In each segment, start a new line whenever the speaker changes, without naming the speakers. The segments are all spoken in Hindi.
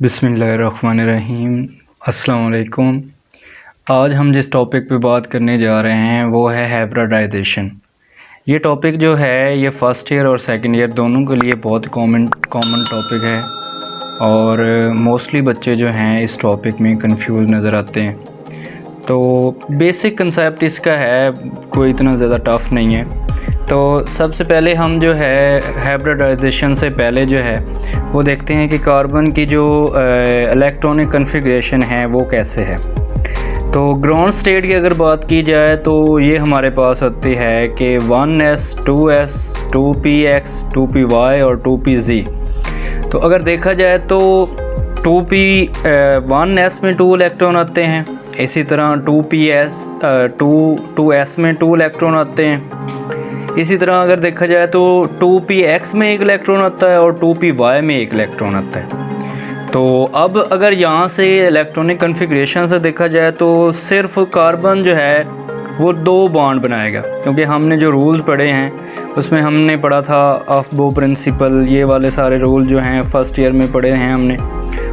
बिस्मिल्लाहिर्रहमानिर्रहीम। अस्सलाम वालेकुम। आज हम जिस टॉपिक पे बात करने जा रहे हैं वो है हाइब्रिडाइजेशन। ये टॉपिक जो है ये फ़र्स्ट ईयर और सेकंड ईयर दोनों के लिए बहुत कॉमन टॉपिक है और मोस्टली बच्चे जो हैं इस टॉपिक में कंफ्यूज नज़र आते हैं। तो बेसिक कंसेप्ट इसका है, कोई इतना ज़्यादा टफ़ नहीं है। तो सबसे पहले हम जो है हाइब्रिडाइजेशन से पहले जो है वो देखते हैं कि कार्बन की जो इलेक्ट्रॉनिक कन्फिग्रेशन है वो कैसे है। तो ग्राउंड स्टेट की अगर बात की जाए तो ये हमारे पास होती है कि 1s 2s 2px 2py और 2pz। तो अगर देखा जाए तो 1s में 2 इलेक्ट्रॉन आते हैं, इसी तरह 2s में 2 इलेक्ट्रॉन आते हैं। इसी तरह अगर देखा जाए तो 2px में 1 इलेक्ट्रॉन आता है और 2py में 1 इलेक्ट्रॉन आता है। तो अब अगर यहाँ से इलेक्ट्रॉनिक कन्फिग्रेशन से देखा जाए तो सिर्फ कार्बन जो है वो 2 बॉन्ड बनाएगा, क्योंकि हमने जो रूल्स पढ़े हैं उसमें हमने पढ़ा था ऑफ बो प्रिंसिपल, ये वाले सारे रूल जो हैं फ़र्स्ट ईयर में पढ़े हैं हमने।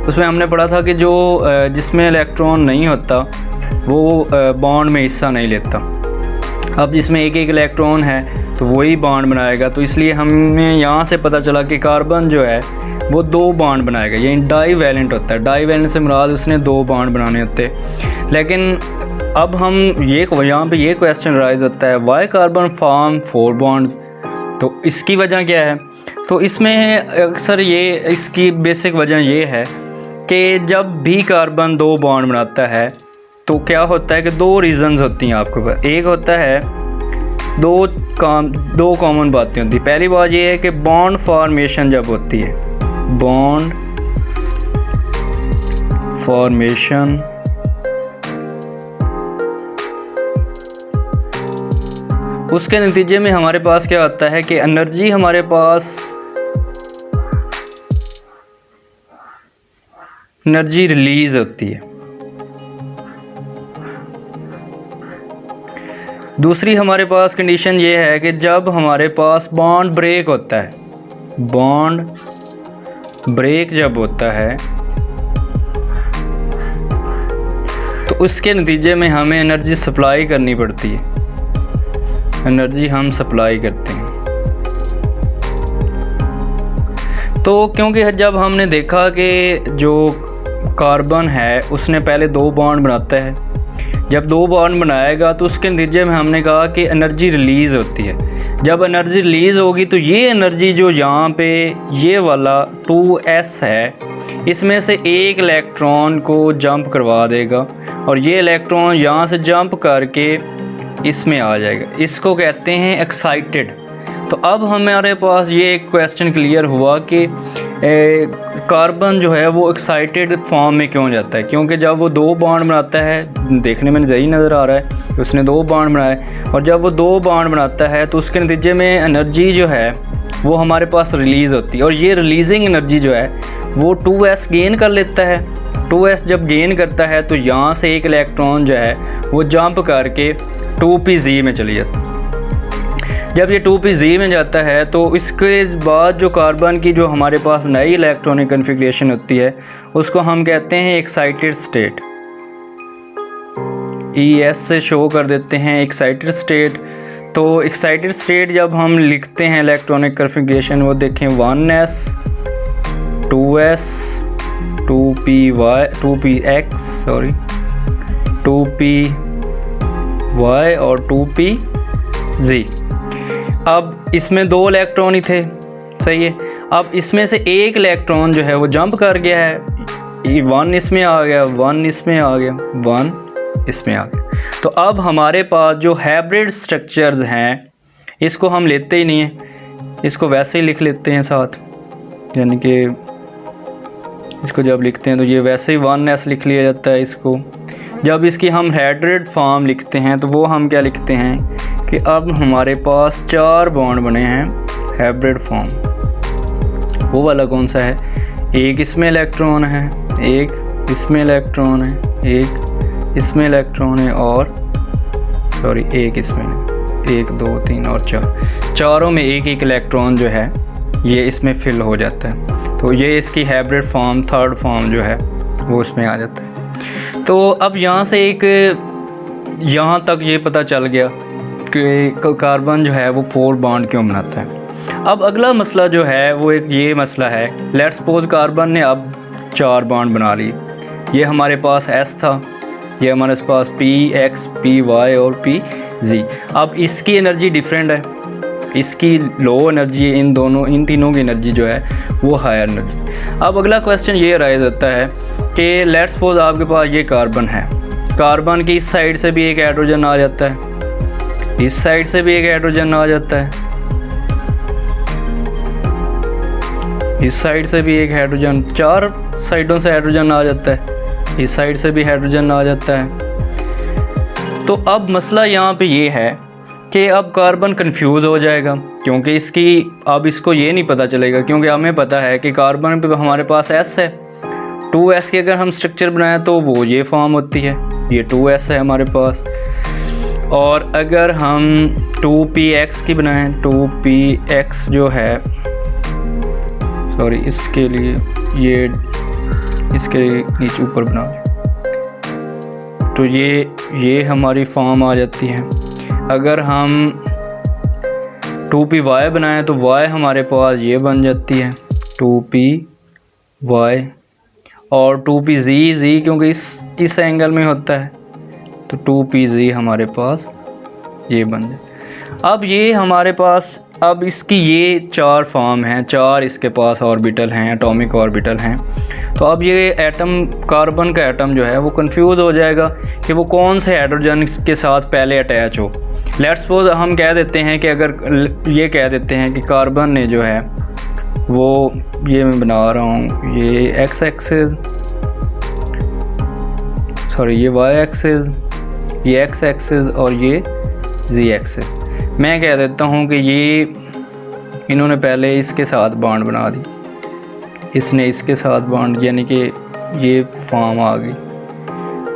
उसमें हमने पढ़ा था कि जो जिसमें इलेक्ट्रॉन नहीं होता वो बॉन्ड में हिस्सा नहीं लेता। अब जिसमें 1 इलेक्ट्रॉन है तो वही बॉन्ड बनाएगा। तो इसलिए हमें यहाँ से पता चला कि कार्बन जो है वो 2 बॉन्ड बनाएगा, ये डाईवैलेंट होता है। डाईवैलेंट से मुराद उसने 2 बॉन्ड बनाने होते हैं। लेकिन अब हम यहाँ पे ये क्वेश्चन राइज होता है, वाई कार्बन फॉर्म 4 बॉन्ड। तो इसकी वजह क्या है? तो इसमें अक्सर इसकी बेसिक वजह ये है कि जब भी कार्बन 2 बॉन्ड बनाता है तो क्या होता है कि 2 रीज़न्स होती हैं आपके पास। एक होता है दो कॉमन बातें होती हैं। पहली बात ये है कि बॉन्ड फॉर्मेशन जब होती है, बॉन्ड फॉर्मेशन उसके नतीजे में हमारे पास क्या होता है कि एनर्जी हमारे पास एनर्जी रिलीज होती है। दूसरी हमारे पास कंडीशन ये है कि जब हमारे पास बॉन्ड ब्रेक होता है, बॉन्ड ब्रेक जब होता है तो उसके नतीजे में हमें एनर्जी सप्लाई करनी पड़ती है, एनर्जी हम सप्लाई करते हैं। तो क्योंकि जब हमने देखा कि जो कार्बन है उसने पहले 2 बॉन्ड बनाता है, जब 2 बॉन्ड बनाएगा तो उसके नतीजे में हमने कहा कि एनर्जी रिलीज़ होती है। जब एनर्जी रिलीज़ होगी तो ये एनर्जी जो यहाँ पे ये वाला 2s है इसमें से 1 इलेक्ट्रॉन को जंप करवा देगा और ये इलेक्ट्रॉन यहाँ से जंप करके इसमें आ जाएगा। इसको कहते हैं एक्साइटेड। तो अब हमारे पास ये एक क्वेश्चन क्लियर हुआ कि कार्बन जो है वो एक्साइटेड फॉर्म में क्यों जाता है, क्योंकि जब वो 2 बॉन्ड बनाता है, देखने में सही नज़र आ रहा है उसने 2 बॉन्ड बनाए, और जब वो 2 बॉन्ड बनाता है तो उसके नतीजे में एनर्जी जो है वो हमारे पास रिलीज़ होती है। और ये रिलीजिंग एनर्जी जो है वो 2s गेन कर लेता है। 2s जब गेन करता है तो यहाँ से 1 इलेक्ट्रॉन जो है वो जंप करके 2pz में चली जाती है। जब ये 2pz में जाता है तो इसके बाद जो कार्बन की जो हमारे पास नई इलेक्ट्रॉनिक कन्फिग्रेशन होती है उसको हम कहते हैं एक्साइटेड स्टेट। ES से शो कर देते हैं एक्साइटेड स्टेट। तो एक्साइटेड स्टेट जब हम लिखते हैं इलेक्ट्रॉनिक कन्फिग्रेशन, वो देखें 1s 2s 2py और 2pz। अब इसमें 2 इलेक्ट्रॉन ही थे, सही है। अब इसमें से 1 इलेक्ट्रॉन जो है वो जंप कर गया है, 1 इसमें आ गया, 1 इसमें आ गया, 1 इसमें आ गया। तो अब हमारे पास जो हाइब्रिड स्ट्रक्चर्स हैं इसको हम लेते ही नहीं हैं, इसको वैसे ही लिख लेते हैं साथ, यानी कि इसको जब लिखते हैं तो ये वैसे ही 1s लिख लिया जाता है इसको। जब इसकी हम हाइब्रिड फॉर्म लिखते हैं तो वो हम क्या लिखते हैं कि अब हमारे पास 4 बॉन्ड बने हैं हाइब्रिड फॉर्म। वो वाला कौन सा है? 1 इसमें इलेक्ट्रॉन है, 1 इसमें इलेक्ट्रॉन है, एक इसमें इलेक्ट्रॉन है और सॉरी एक इसमें, 1 2 3 और 4, चारों में एक एक इलेक्ट्रॉन जो है ये इसमें फिल हो जाता है। तो ये इसकी हाइब्रिड फॉर्म, थर्ड फॉर्म जो है वो उसमें आ जाता है। तो अब यहाँ से एक यहाँ तक ये पता चल गया कि कार्बन जो है वो 4 बॉन्ड क्यों बनाता है। अब अगला मसला जो है वो एक ये मसला है, लेट्स सपोज कार्बन ने अब 4 बॉन्ड बना लिए। ये हमारे पास S था, ये हमारे पास P X P Y और P Z। अब इसकी एनर्जी डिफरेंट है, इसकी लो एनर्जी, इन तीनों की एनर्जी जो है वो हायर एनर्जी। अब अगला क्वेश्चन ये राइज होता है कि लेट्स सपोज आपके पास ये कार्बन है, कार्बन की इस साइड से भी एक हाइड्रोजन आ जाता है, इस साइड से भी एक हाइड्रोजन आ जाता है, इस साइड से भी एक हाइड्रोजन, 4 साइडों से हाइड्रोजन आ जाता है, इस साइड से भी हाइड्रोजन आ जाता है। तो अब मसला यहाँ पे ये है कि अब कार्बन कंफ्यूज हो जाएगा, क्योंकि अब इसको ये नहीं पता चलेगा, क्योंकि हमें पता है कि कार्बन पे हमारे पास S है, 2S की अगर हम स्ट्रक्चर बनाएं तो वो ये फॉर्म होती है, ये 2S है हमारे पास। और अगर हम 2px की बनाएं, 2px जो है सॉरी इसके लिए ये इसके नीचे ऊपर बना, तो ये हमारी फॉर्म आ जाती है। अगर हम 2py बनाएं तो y हमारे पास ये बन जाती है 2py, और 2pz क्योंकि इस एंगल में होता है तो 2pz हमारे पास ये बन जाए। अब ये हमारे पास, अब इसकी ये 4 फॉर्म हैं, 4 इसके पास ऑर्बिटल हैं, एटॉमिक ऑर्बिटल हैं। तो अब ये एटम, कार्बन का एटम जो है वो कंफ्यूज हो जाएगा कि वो कौन से हाइड्रोजन के साथ पहले अटैच हो। लेट्स सपोज हम कह देते हैं कि अगर ये कह देते हैं कि कार्बन ने जो है वो, ये मैं बना रहा हूँ, ये x एक्सिस, सॉरी ये y एक्सिस, ये x एक्सिस और ये z एक्सिस। मैं कह देता हूँ कि ये इन्होंने पहले इसके साथ बॉन्ड बना दी, इसने इसके साथ बॉन्ड, यानी कि ये फॉर्म आ गई।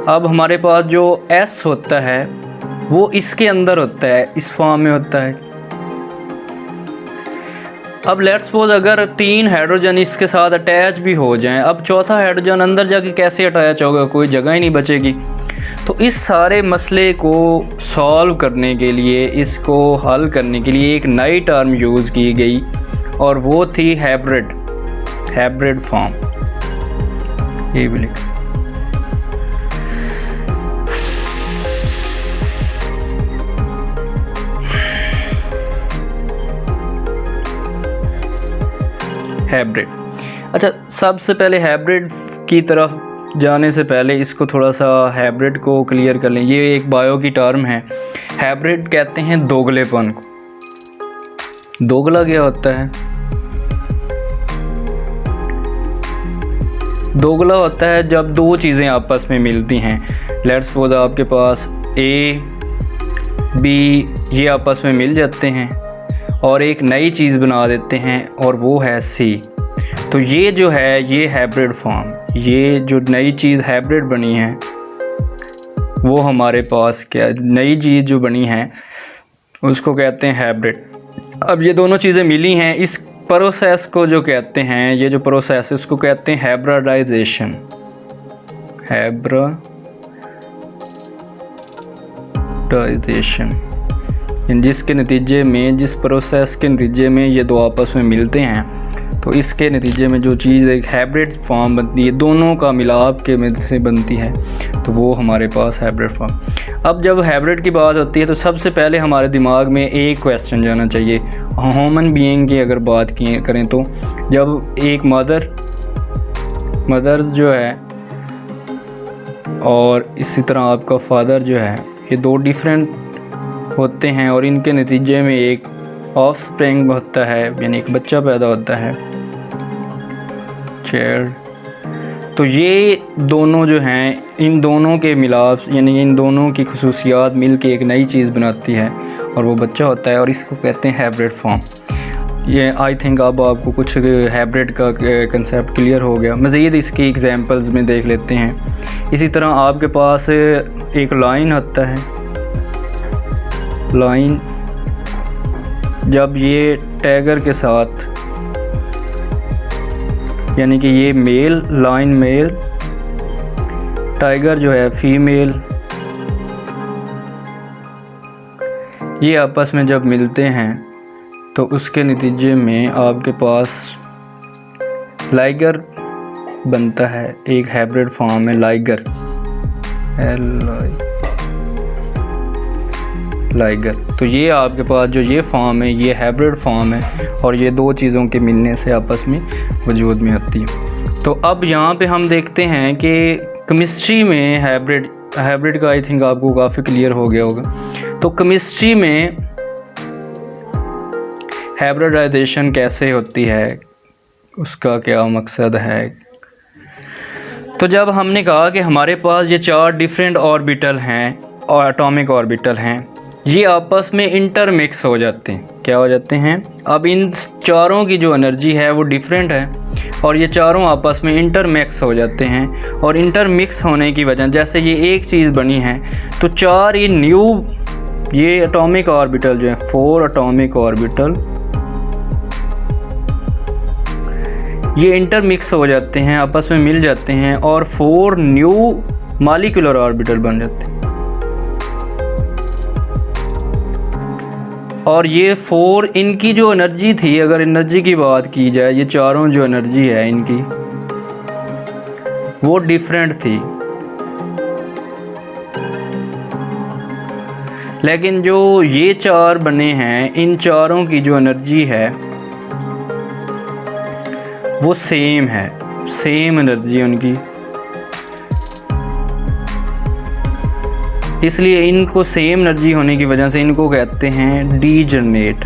अब हमारे पास जो S होता है वो इसके अंदर होता है, इस फॉर्म में होता है। अब लेट्स सपोज अगर 3 हाइड्रोजन इसके साथ अटैच भी हो जाएं, अब चौथा हाइड्रोजन अंदर जाके कैसे अटैच होगा, कोई जगह ही नहीं बचेगी। तो इस सारे मसले को सॉल्व करने के लिए, इसको हल करने के लिए एक नई टर्म यूज़ की गई और वो थी हाइब्रिड फॉर्म। ये भी लिख, हाइब्रिड। अच्छा, सबसे पहले हाइब्रिड की तरफ जाने से पहले इसको थोड़ा सा हाइब्रिड को क्लियर कर लें। ये एक बायो की टर्म है। हाइब्रिड कहते हैं दोगलेपन को। दोगला क्या होता है? दोगला होता है जब 2 चीज़ें आपस में मिलती हैं। लेट्स सपोज आपके पास A, B ये आपस में मिल जाते हैं और एक नई चीज़ बना देते हैं और वो है C। तो ये जो है ये हाइब्रिड फॉर्म, ये जो नई चीज़ हाइब्रिड बनी है वो हमारे पास क्या, नई चीज़ जो बनी है उसको कहते हैं हाइब्रिड। अब ये दोनों चीज़ें मिली हैं, इस प्रोसेस को जो कहते हैं, ये जो प्रोसेस है उसको कहते हैं हाइब्रिडाइजेशन। जिसके नतीजे में, जिस प्रोसेस के नतीजे में ये 2 आपस में मिलते हैं तो इसके नतीजे में जो चीज़ एक हाइब्रिड फॉर्म बनती है, दोनों का मिलाप के में से बनती है, तो वो हमारे पास हाइब्रिड फॉर्म। अब जब हाइब्रिड की बात होती है तो सबसे पहले हमारे दिमाग में एक क्वेश्चन जाना चाहिए। ह्यूमन बीइंग की अगर बात करें तो जब एक मदर जो है और इसी तरह आपका फादर जो है, ये 2 डिफरेंट होते हैं और इनके नतीजे में एक ऑफस्प्रिंग होता है, यानी एक बच्चा पैदा होता है, चाइल्ड। तो ये दोनों जो हैं, इन दोनों के मिलाप यानी इन दोनों की खुसूसियात मिल के एक नई चीज़ बनाती है और वो बच्चा होता है और इसको कहते हैं हाइब्रिड फॉर्म। ये आई थिंक अब आपको कुछ हाइब्रिड का कंसेप्ट क्लियर हो गया। मज़ीद इसकी एग्जांपल्स में देख लेते हैं। इसी तरह आपके पास एक लाइन होता है, लाइन जब ये टैगर के साथ, यानी कि ये मेल, लाइन मेल, टाइगर जो है फीमेल, ये आपस में जब मिलते हैं तो उसके नतीजे में आपके पास लाइगर बनता है। एक हाइब्रिड फॉर्म है लाइगर, लाइगर। तो ये आपके पास जो ये फॉर्म है ये हाइब्रिड फॉर्म है और ये दो चीज़ों के मिलने से आपस में वजूद में आती है। तो अब यहाँ पे हम देखते हैं कि केमिस्ट्री में हाइब्रिड का आई थिंक आपको काफ़ी क्लियर हो गया होगा। तो केमिस्ट्री में हाइब्रिडाइजेशन कैसे होती है, उसका क्या मकसद है। तो जब हमने कहा कि हमारे पास ये 4 डिफरेंट ऑर्बिटल हैं और एटॉमिक ऑर्बिटल हैं, ये आपस में इंटरमिक्स हो जाते हैं। क्या हो जाते हैं? अब इन चारों की जो एनर्जी है वो डिफरेंट है और ये चारों आपस में इंटरमिक्स हो जाते हैं। और इंटरमिक्स होने की वजह, जैसे ये एक चीज़ बनी है तो 4 ये एटॉमिक ऑर्बिटल जो है, 4 एटॉमिक ऑर्बिटल, ये इंटरमिक्स हो जाते हैं, आपस में मिल जाते हैं और 4 न्यू मॉलिक्यूलर ऑर्बिटल बन जाते हैं। और ये 4, इनकी जो एनर्जी थी, अगर एनर्जी की बात की जाए, ये चारों जो एनर्जी है इनकी वो डिफरेंट थी। लेकिन जो ये 4 बने हैं, इन चारों की जो एनर्जी है वो सेम है, सेम एनर्जी उनकी। इसलिए इनको सेम एनर्जी होने की वजह से इनको कहते हैं डीजनरेट।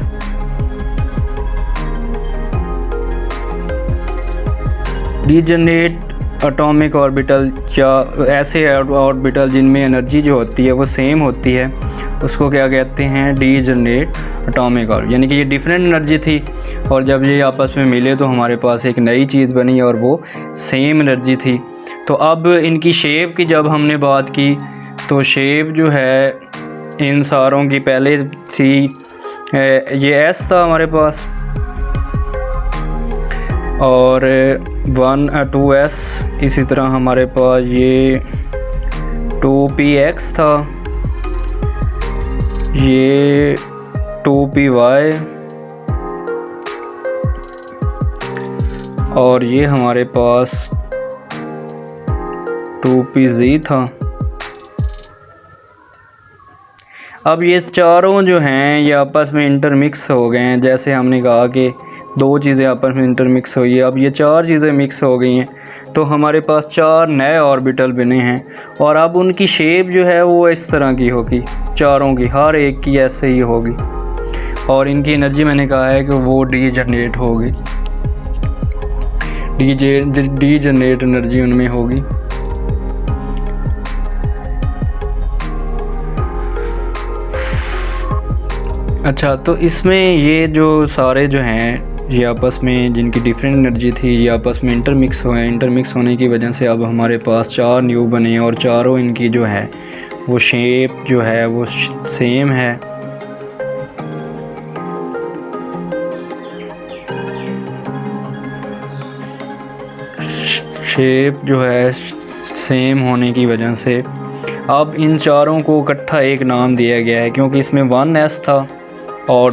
डीजनरेट एटॉमिक ऑर्बिटल या ऐसे ऑर्बिटल जिनमें एनर्जी जो होती है वो सेम होती है, उसको क्या कहते हैं? Degenerate atomic orbital. यानी कि ये डिफरेंट एनर्जी थी और जब ये आपस में मिले तो हमारे पास एक नई चीज़ बनी और वो सेम एनर्जी थी। तो अब इनकी शेप की जब हमने बात की तो शेप जो है इन सारों की पहले थी, ये एस था हमारे पास और 1 2s। इसी तरह हमारे पास ये 2px था, ये 2py और ये हमारे पास 2pz था। अब ये चारों जो हैं ये आपस में इंटरमिक्स हो गए हैं। जैसे हमने कहा कि 2 चीज़ें आपस में इंटरमिक्स हुई है, अब ये 4 चीज़ें मिक्स हो गई हैं तो हमारे पास 4 नए ऑर्बिटल बने हैं। और अब उनकी शेप जो है वो इस तरह की होगी, चारों की, हर एक की ऐसे ही होगी। और इनकी एनर्जी मैंने कहा है कि वो डीजनरेट होगी, डीजनरेट एनर्जी उनमें होगी। अच्छा, तो इसमें ये जो सारे जो हैं ये आपस में जिनकी डिफरेंट एनर्जी थी ये आपस में इंटरमिक्स हुए। इंटरमिक्स होने की वजह से अब हमारे पास 4 न्यू बने और चारों इनकी जो है वो शेप जो है वो सेम है। शेप जो है सेम होने की वजह से अब इन चारों को इकट्ठा एक नाम दिया गया है, क्योंकि इसमें 1s था और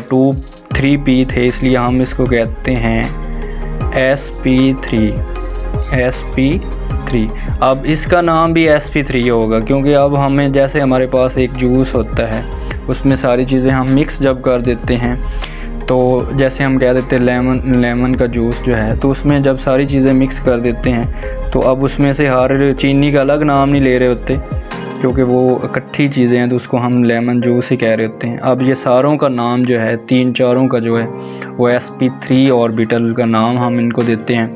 3p थे, इसलिए हम इसको कहते हैं sp3। अब इसका नाम भी sp3 होगा, क्योंकि अब हमें, जैसे हमारे पास एक जूस होता है उसमें सारी चीज़ें हम मिक्स जब कर देते हैं, तो जैसे हम कह देते हैं लेमन का जूस जो है, तो उसमें जब सारी चीज़ें मिक्स कर देते हैं तो अब उसमें से हर चीनी का अलग नाम नहीं ले रहे होते, क्योंकि वो इकट्ठी चीज़ें हैं तो उसको हम लेमन जूस ही कह रहे होते हैं। अब ये सारों का नाम जो है, 3 का जो है वो sp3 ऑर्बिटल का नाम हम इनको देते हैं।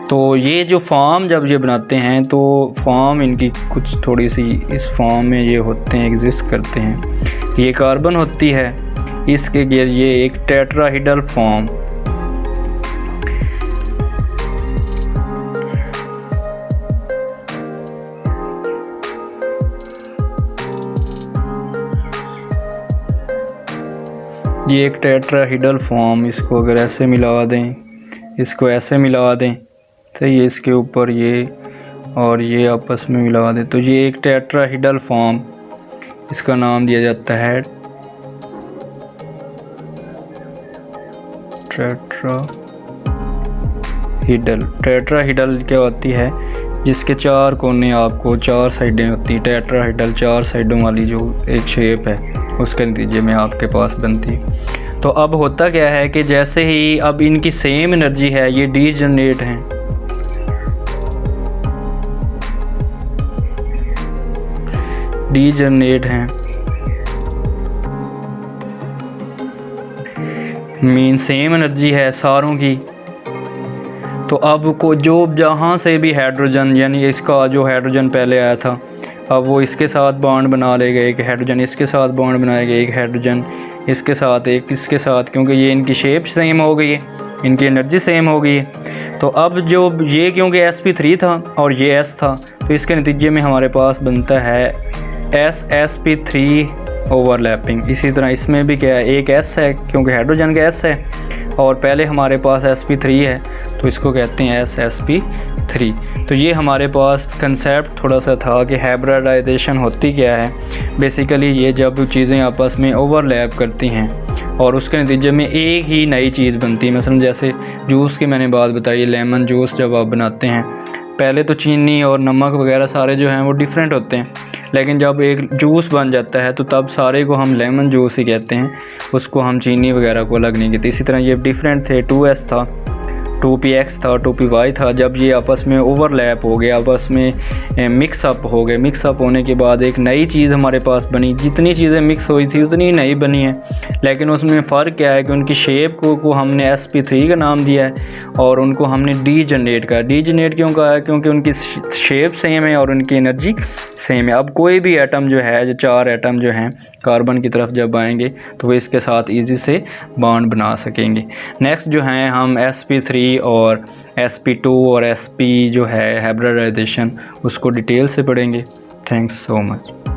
तो ये जो फॉर्म जब ये बनाते हैं तो फॉर्म इनकी कुछ थोड़ी सी इस फॉर्म में ये होते हैं, एग्जिस्ट करते हैं। ये कार्बन होती है, इसके ये एक टेट्राहीड्रल फॉर्म, ये एक टेट्राहीड्रल फॉर्म, इसको अगर ऐसे मिला दें, इसको ऐसे मिला दें, तो ये इसके ऊपर ये और ये आपस में मिला दें, तो ये एक टेट्राहीड्रल फॉर्म, इसका नाम दिया जाता है टेट्राहीड्रल। टेट्राहीड्रल क्या होती है, जिसके 4 कोने, आपको 4 साइडें होती हैं। टेट्राहीड्रल 4 साइडों वाली जो एक शेप है, उसके नतीजे में आपके पास बनती है। तो अब होता क्या है कि जैसे ही अब इनकी सेम एनर्जी है, ये डीजनरेट हैं, मीन सेम एनर्जी है सारों की। तो अब को जो जहाँ से भी हाइड्रोजन, यानी इसका जो हाइड्रोजन पहले आया था, अब वो इसके साथ बॉन्ड बना लेगा, एक हाइड्रोजन इसके साथ बॉन्ड बनाएगा, एक हाइड्रोजन इसके साथ, एक इसके साथ, क्योंकि ये इनकी शेप सेम हो गई है, इनकी एनर्जी सेम हो गई है। तो अब जो ये क्योंकि sp3 था और ये s था, तो इसके नतीजे में हमारे पास बनता है sp3 ओवरलैपिंग। इसी तरह इसमें भी क्या है, एक s है क्योंकि हाइड्रोजन का s है और पहले हमारे पास sp3 है, तो इसको कहते हैं sp3। तो ये हमारे पास कंसेप्ट थोड़ा सा था कि हाइब्रिडाइजेशन होती क्या है। बेसिकली ये जब चीज़ें आपस में ओवरलैप करती हैं और उसके नतीजे में एक ही नई चीज़ बनती है। मसलन जैसे जूस की मैंने बात बताई, लेमन जूस जब आप बनाते हैं, पहले तो चीनी और नमक वगैरह सारे जो हैं वो डिफरेंट होते हैं, लेकिन जब एक जूस बन जाता है तो तब सारे को हम लेमन जूस ही कहते हैं, उसको हम चीनी वगैरह को अलग नहीं कहते। इसी तरह ये डिफरेंट थे, 2s था, 2px था, 2py था। जब ये आपस में ओवरलैप हो गया, आपस में मिक्सअप हो गए, मिक्सअप होने के बाद एक नई चीज़ हमारे पास बनी। जितनी चीज़ें मिक्स हुई थी उतनी नई बनी है, लेकिन उसमें फ़र्क क्या है कि उनकी शेप को हमने sp3 का नाम दिया है और उनको हमने डीजनरेट कहा। डीजनरेट क्यों कहा है, क्योंकि उनकी शेप सेम है और उनकी एनर्जी सेम है। अब कोई भी एटम जो है, जो 4 एटम जो हैं कार्बन की तरफ जब आएंगे तो वो इसके साथ इजी से बॉन्ड बना सकेंगे। नेक्स्ट जो हैं हम sp3 और sp2 और sp जो है हाइब्रिडाइजेशन, उसको डिटेल से पढ़ेंगे। Thanks so much.